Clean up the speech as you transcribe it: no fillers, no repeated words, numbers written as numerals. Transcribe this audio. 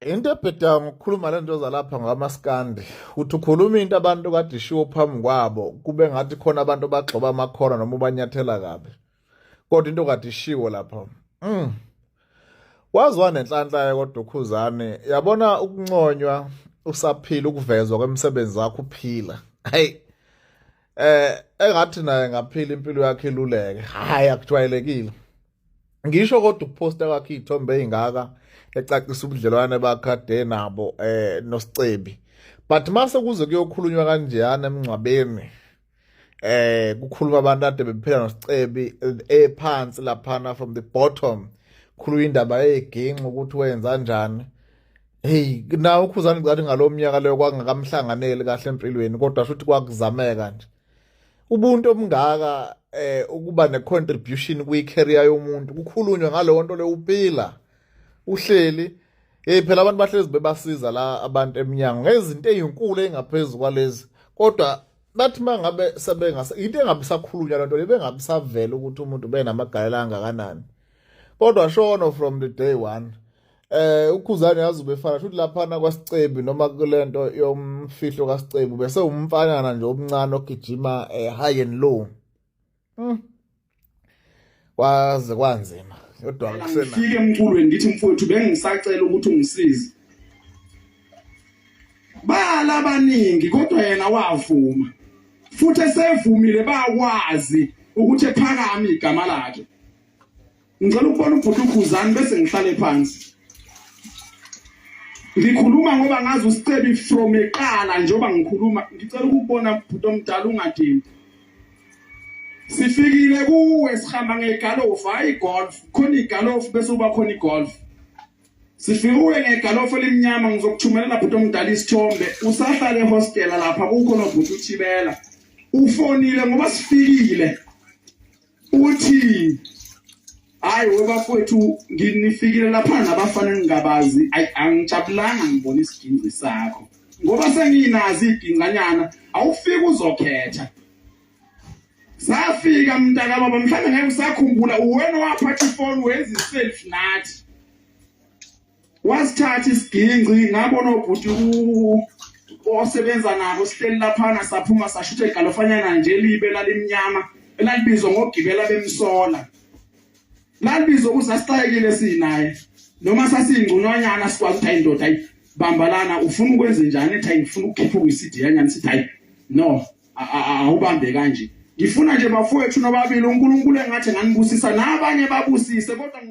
Into ebheda ngokukhuluma le nto zalapha ngamaskandi uthi ukhuluma into abantu kade ishiwo phambi kwabo kube ngathi khona abantu bagxoba amakhona noma ubanyathela kabi kodwa into kade ishiwo lapha waziwa nenhlanhla kodwa ukhuzane yabona ukunconywa usaphila ukuvezwa kwemisebenzi wakho uphila hayi engathi naye ngaphila impilo yakhe iluleke hayi akujwayelekile ngisho kodwa ukuposta kwakhe izithombe ezingaka ecacisa ubudlelwane bakade nabo noSicebi but mase kuze kuyokhulunywa kanjeyana emngcwabeni kukhuluma abantu ade bephila noSicebi ephansi laphana from the bottom khuluma indaba yeginxa ukuthi wenza kanjani hey na ukhuzana ngathi ngalomnyaka leyo kwangakamhlanganeli kahle empilweni kodwa futhi kwakuzameka nje ubuntu obungaka ukuba necontribution kwi-career yomuntu kukhulunywa ngaleyo nto le uphila uhleli phela abantu bahlezi bebasiza la abantu eminyango ngezinto ezinkulu engaphezulu kwalezi kodwa bathi mangabe sebengase into engabisakhulunywa lento le bengabisavela ukuthi umuntu benamagalelo angakanani kodwa shono from the day one ukhuzane yazi ubefana futhi laphana kwaSicebi noma kulento yomfihlo kaSicebi bese umfanyana nje omncane ogijima high and low waze kwanzima kodwa akusena ngifike emculweni ngithi mfowethu bengisacela ukuthi ungisize bala abaningi kodwa yena wavuma futhi esevumile bakwazi ukuthi ephakame igama lakhe ngicela ukubona ubhuti ukhuzane bese ngihlale phansi ngikhuluma ngoba ngazi uSicebi from eqala njengoba ngikhuluma ngicela ukubona ubhuti omdala ungadini sifikile kuwe sihamba ngegalofu hayi golf khona igalofu bese uba khona igolf sifike ngegalofu elimnyama ngizokuthumelela bhuti omdala isithombe usahlala ehostel lapha kukho nobhuti uThibela ufonile ngoba sifikile uthi hayi webafowethu nginifikile lapha nabafana ningabazi angijabulanga ngibona isigingci sakho ngoba senginazi iginganyana awufika uzokhetha safika mntaka baba mhlawumbe ngeke usakhumbula uwena waphatha ifoni wenza iselfie nathi wasithatha isigingci ngabona ubhuti osebenza nabo sihleli laphana saphuma sashutha egalofanyana nje libe lalimnyama elalibizwa ngogibela bemsola lalibizwa kusasitayekile sinaye noma sasingcunwanyana sikwazi ukuthi ayindoda ayibambalana ufuna ukwenza njani ethi ayifuna ukukhipha kwisidi yanyana sithi hayi no awubambe kanje ngifuna nje bafowethu nobabili uNkulunkulu engathi nganibusisa nabanye babusise kodwa